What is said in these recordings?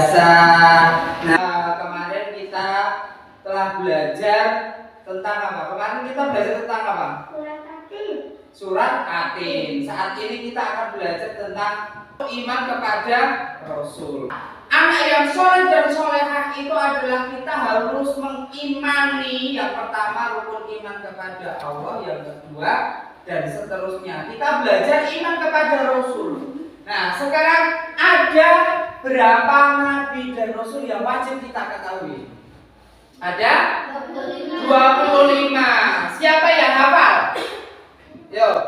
biasa. Nah, kemarin kita telah belajar tentang apa? Kemarin kita belajar tentang apa? Surat Atin. Surat Atin. Saat ini kita akan belajar tentang iman kepada Rasul. Anak yang soleh dan solehah itu adalah kita harus mengimani yang pertama rukun iman kepada Allah, yang kedua dan seterusnya. Kita belajar iman kepada Rasul. Nah, sekarang ada berapa nabi dan rasul yang wajib kita ketahui? Ada 25. Siapa yang hafal? Yuk.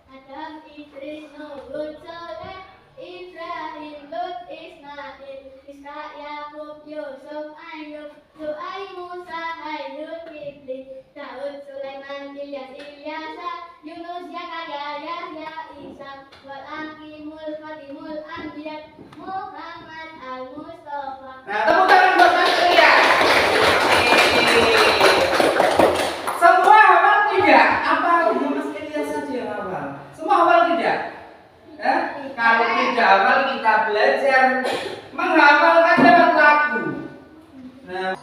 Adam, Idris, Nuh, Hud, Saleh, Ibrahim, Lut, Ismail, Ishaq, Yakub, Yusuf, Ayub, Su'aib, Musa, Harun, Iblis, Daud, Sulaiman, Ilyas, Ilyasa, Yunus, Zakaria, Yahya, Isa, wal Aqimul, Fatimul, Anbiya, Muhammad, Al-Mustafa. Nah, tepuk tangan buat Mas Ilya. Semua hafal tidak? Apa hanya Mas Ilya saja yang hafal? Semua hafal tidak? Kalau tidak hafal kita belajar menghafalkan lewat lagu. Nah,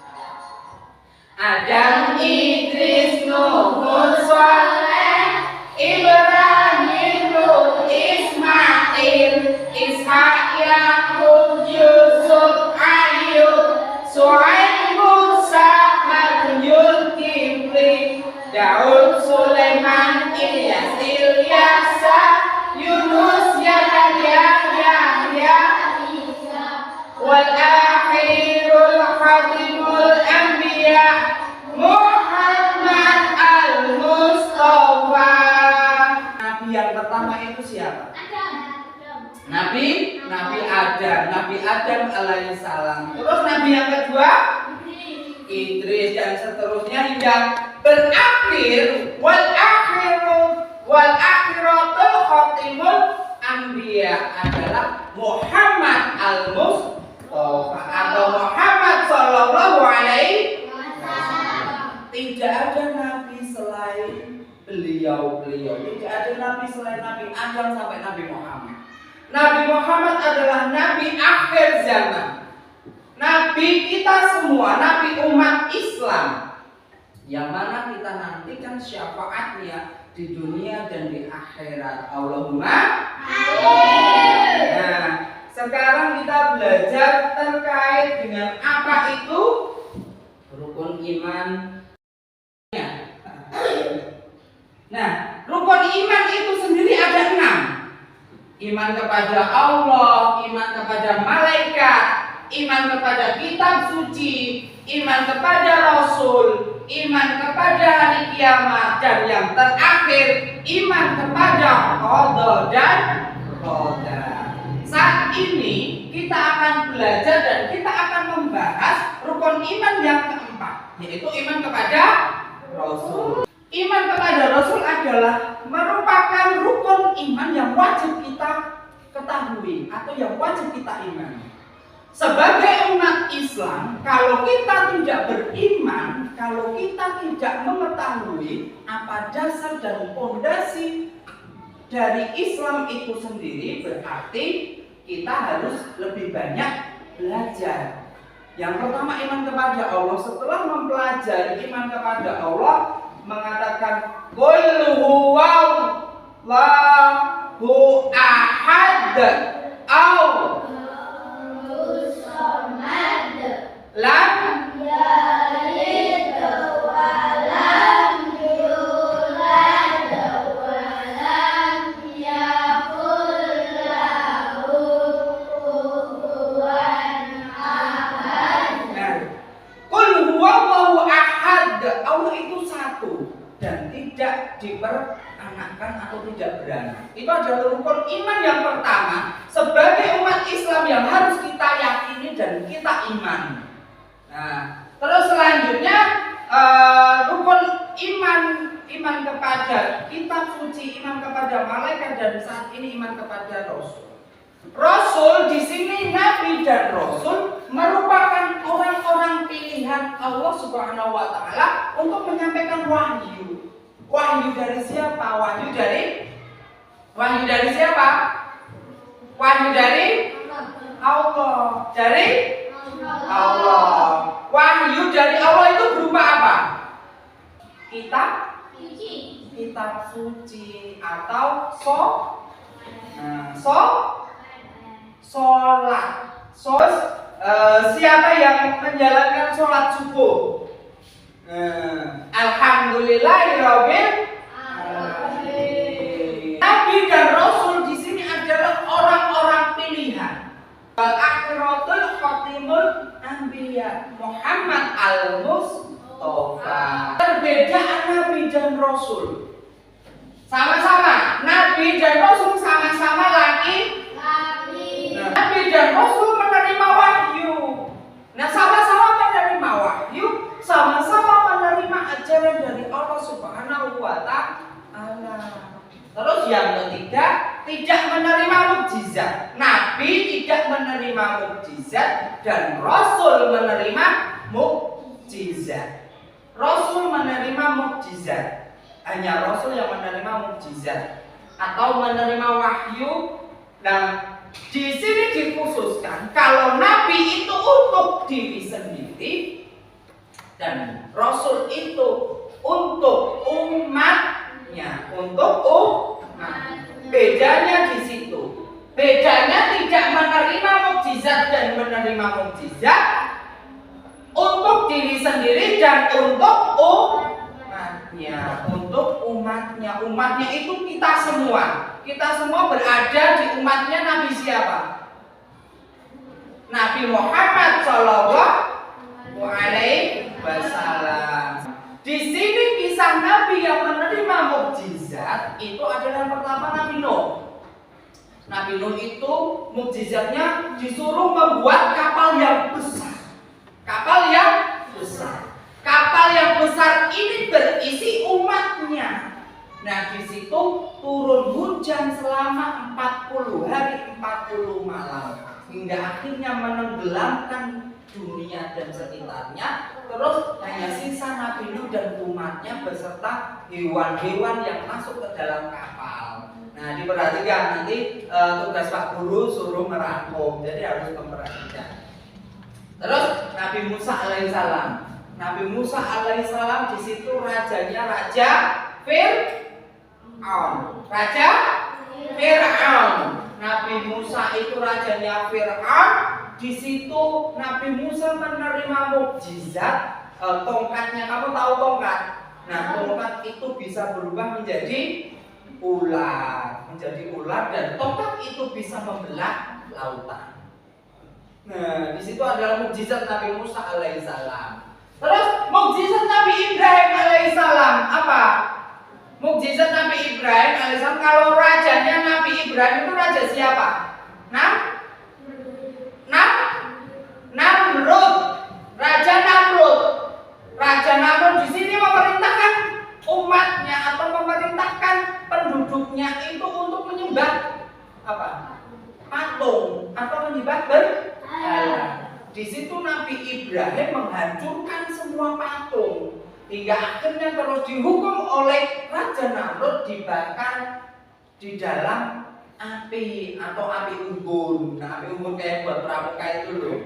Adam, Idris, Nuh, Hud, Saleh, Ibrahim, Lut, Ismail, Ishaq, Yakub, Yusuf, Ayub, Su'aib, Musa, Harun, Zulkifli, Daud, Sulaiman, Ilyas, Ilyasa, Yunus, Zakaria, Yahya, wal akhirul khatimul anbiya, Muhammad al-Mustafa. Nabi yang pertama itu siapa? Nabi Adam alaihissalam. Terus nabi yang kedua Idris dan seterusnya hingga berakhir wal akhiratul khatimul anbiya adalah Muhammad al-Mustafa atau Muhammad sallallahu alaihi wasallam. Tidak ada nabi selain beliau. Tidak ada nabi selain Nabi Adam sampai Nabi Muhammad. Nabi Muhammad adalah nabi akhir zaman. Nabi kita semua, nabi umat Islam. Yang mana kita nantikan syafaatnya di dunia dan di akhirat. Allahumma amin. Nah, sekarang kita belajar terkait dengan apa itu rukun iman. Nah, rukun iman itu sendiri ada 6. Iman kepada Allah, iman kepada malaikat, iman kepada kitab suci, iman kepada Rasul, iman kepada hari kiamat, dan yang terakhir iman kepada qada dan qadar. Saat ini kita akan belajar dan kita akan membahas rukun iman yang keempat, yaitu iman kepada Rasul. Iman kepada Rasul adalah merupakan rukun iman yang wajib kita ketahui atau yang wajib kita imani. Sebagai umat Islam, kalau kita tidak beriman, kalau kita tidak mengetahui apa dasar dan fondasi dari Islam itu sendiri, berarti kita harus lebih banyak belajar. Yang pertama iman kepada Allah. Setelah mempelajari iman kepada Allah, mengatakan qul huwallahu ahad au samad lam yalid wa lam yulad wa lam yakul lahu kufuwan ahad. Qul huwallahu ahad. Allah itu satu dan tidak diperanakkan atau tidak beranak. Itu adalah rukun iman yang pertama sebagai umat Islam yang harus kita yakini dan kita imani. Nah, terus selanjutnya rukun iman kepada kitab suci, iman kepada malaikat, dan saat ini iman kepada Rasul. Rasul di sini nabi dan rasul merupakan orang-orang pilihan Allah Subhanahu wa taala untuk menyampaikan wahyu. Wahyu dari siapa? Wahyu dari siapa? Wahyu dari Allah. Dari Allah. Wahyu dari Allah itu berupa apa? Kitab suci atau sholat. Siapa yang menjalankan sholat subuh? Alhamdulillahirabbil alamin. Nabi dan Rasul di sini adalah orang-orang pilihan. Al-akhiratul khatimul anbiya Muhammad al-Mustafa. Perbedaan Nabi dan Rasul. Sama-sama Nabi dan Rasul sama-sama laki. Nabi dan Rasul menerima wahyu. Nah, sama-sama menerima wahyu, sama-sama menerima ajaran dari Allah Subhanahu wa Ta'ala. Terus yang ketiga, tidak menerima mukjizat. Nabi tidak menerima mukjizat dan Rasul menerima mukjizat. Rasul menerima mukjizat. Hanya Rasul yang menerima mukjizat atau menerima wahyu. Nah, di sini dikhususkan kalau Nabi itu untuk diri sendiri dan Rasul itu untuk umatnya, Bedanya di situ. Bedanya tidak menerima mukjizat dan menerima mukjizat untuk diri sendiri dan untuk umatnya. Umatnya itu kita semua. Kita semua berada di umatnya Nabi siapa? Nabi Muhammad Shallallahu Alaihi Wasallam. Di sini kisah Nabi yang menerima mukjizat itu adalah pertama Nabi Nuh. Nabi Nuh itu mukjizatnya disuruh membuat kapal yang besar. Kapal yang besar ini berisi umatnya. Nah, di situ turun hujan selama 40 hari 40 malam hingga akhirnya menenggelamkan dunia dan sekitarnya. Terus hanya sisa Nabi Nuh dan umatnya beserta hewan-hewan yang masuk ke dalam kapal. Nah, diperhatikan nanti tugas Pak Guru suruh merangkum, jadi harus memperhatikan. Terus Nabi Musa alaihissalam. Nabi Musa alaihissalam di situ rajanya Raja Fir'aun. Nabi Musa itu rajanya Fir'aun. Di situ Nabi Musa menerima mukjizat. Tongkatnya, kamu tahu tongkat? Nah, tongkat itu bisa berubah menjadi ular, dan tongkat itu bisa membelah lautan. Nah, di situ adalah mukjizat Nabi Musa alaihissalam. Terus mukjizat Nabi Ibrahim alaihissalam apa? Mukjizat Nabi Ibrahim alaihissalam, kalau rajanya Nabi Ibrahim itu raja siapa? Namrud. Raja Namrud di sini memerintahkan umatnya atau memerintahkan penduduknya itu untuk menyembah apa? Patung atau menyembah berhala. Di situ Nabi Ibrahim menghancurkan semua patung hingga akhirnya terus dihukum oleh Raja Namrud, dibakar di dalam api atau api unggun. Nah, api unggun kayak buat pramuka itu loh,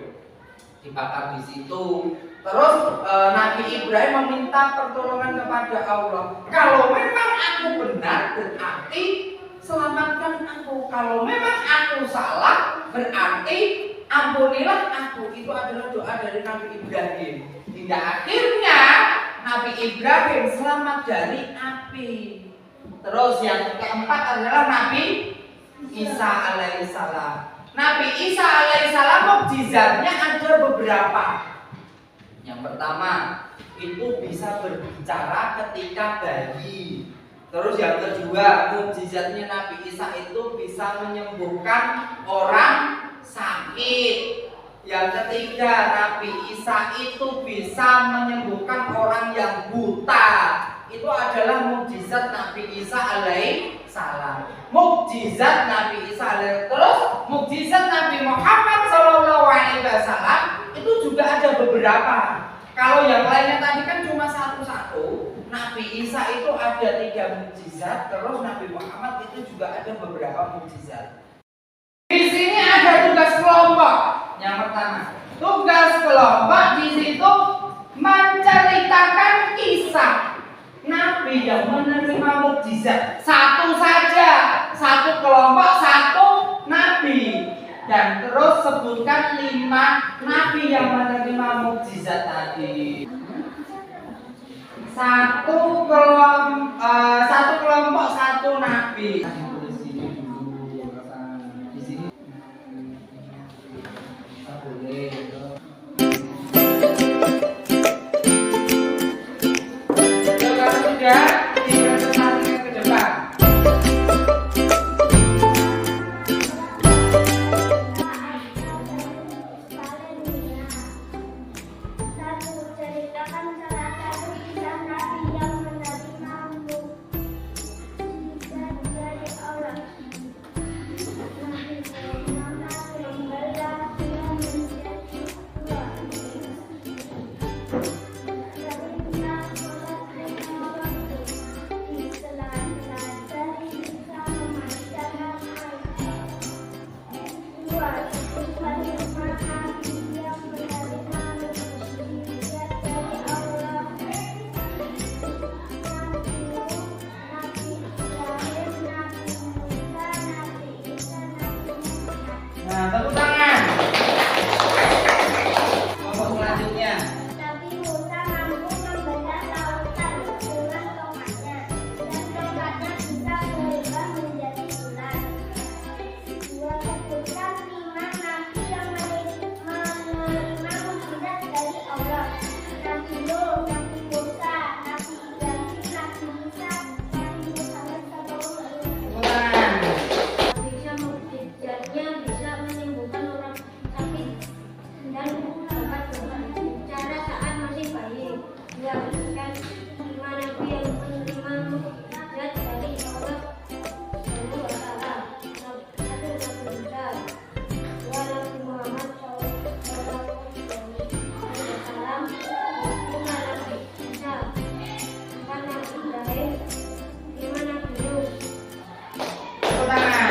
dibakar di situ. Terus Nabi Ibrahim meminta pertolongan kepada Allah. Kalau memang aku benar, berarti selamatkan aku. Kalau memang aku salah, berarti ampunilah aku. Itu adalah doa dari Nabi Ibrahim. Hingga akhirnya Nabi Ibrahim selamat dari api. Terus yang keempat adalah Nabi Isa alaihissalam. Nabi Isa alaihissalam mukjizatnya ada beberapa. Yang pertama itu bisa berbicara ketika bayi. Terus yang kedua, mukjizatnya Nabi Isa itu bisa menyembuhkan orang sakit. Yang ketiga, Nabi Isa itu bisa menyembuhkan orang yang buta. Itu adalah mukjizat Nabi Isa alaihissalam. Mukjizat Nabi Isa alaihissalam. Terus mukjizat Nabi Muhammad SAW itu juga ada beberapa. Kalau yang lainnya tadi kan cuma satu-satu. Nabi Isa itu ada 3 mukjizat. Terus Nabi Muhammad itu juga ada beberapa mukjizat. Di sini ada tugas kelompok. Yang pertama, tugas Dan terus sebutkan 5 nabi yang menerima mukjizat tadi. Satu kelompok satu nabi. Di sini dulu, di sini. Boleh. Kalau sudah, dipresentasikan ke depan. Nah, tepuk tangan. Kelompok selanjutnya. Nabi Musa mampu membelah lautan dengan tongkatnya, dan tongkatnya bisa berubah menjadi bulan. Dua, sebutkan 5 nabi yang menerima mukjizat dari Allah. Nabi Nuh, Nabi Musa, Nabi Ibrahim, Nabi Musa, Nabi Muhammad SAW. Tepuk tangan. Bisa mukjizatnya bisa menyembuhkan orang sakit dan dapat berbicara saat masih bayi. Dia berikan 5 nabi yang menerima mukjizat dari Allah Subhanahu wa Ta'ala. Satu Nabi Musa, dua Nabi Muhammad SAW, lima Nabi Isa, 4 Nabi Ibrahim, 5 Nabi Nuh. Tepuk tangan.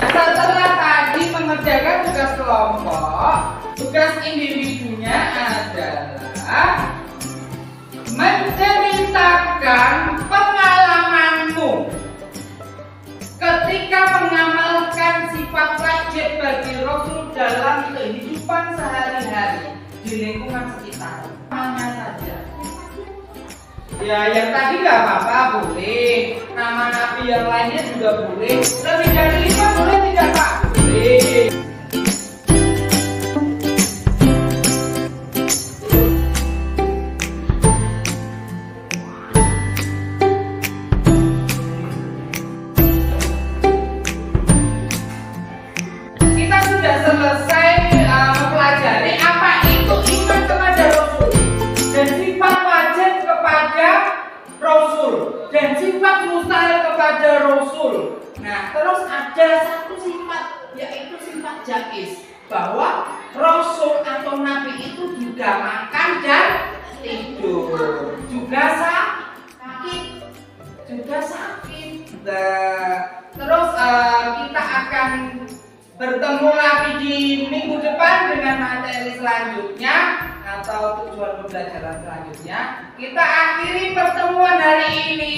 Setelah tadi mengerjakan tugas kelompok, tugas individunya adalah menceritakan pengalamanmu ketika mengamalkan sifat wajib bagi Rasul dalam kehidupan sehari-hari di lingkungan sekitar. Namanya saja. Ya, yang tadi nggak apa-apa, boleh. Nama nabi yang lainnya juga boleh. Lebih dari 5 boleh tidak, Pak? Boleh. Kita sudah selesai mempelajari apa itu iman kepada Rasul dan sifat wajib kepada Rasul dan sifat mustahil kepada Rasul. Nah, terus ada satu sifat, yaitu sifat jaiz, bahwa Rasul atau Nabi itu juga makan dan tidur, juga sakit. Nah, terus kita akan bertemu lagi di minggu depan dengan materi selanjutnya atau tujuan pembelajaran selanjutnya. Kita akhiri pertemuan hari ini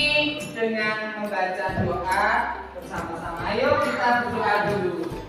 dengan membaca doa bersama-sama. Ayo kita berdoa dulu.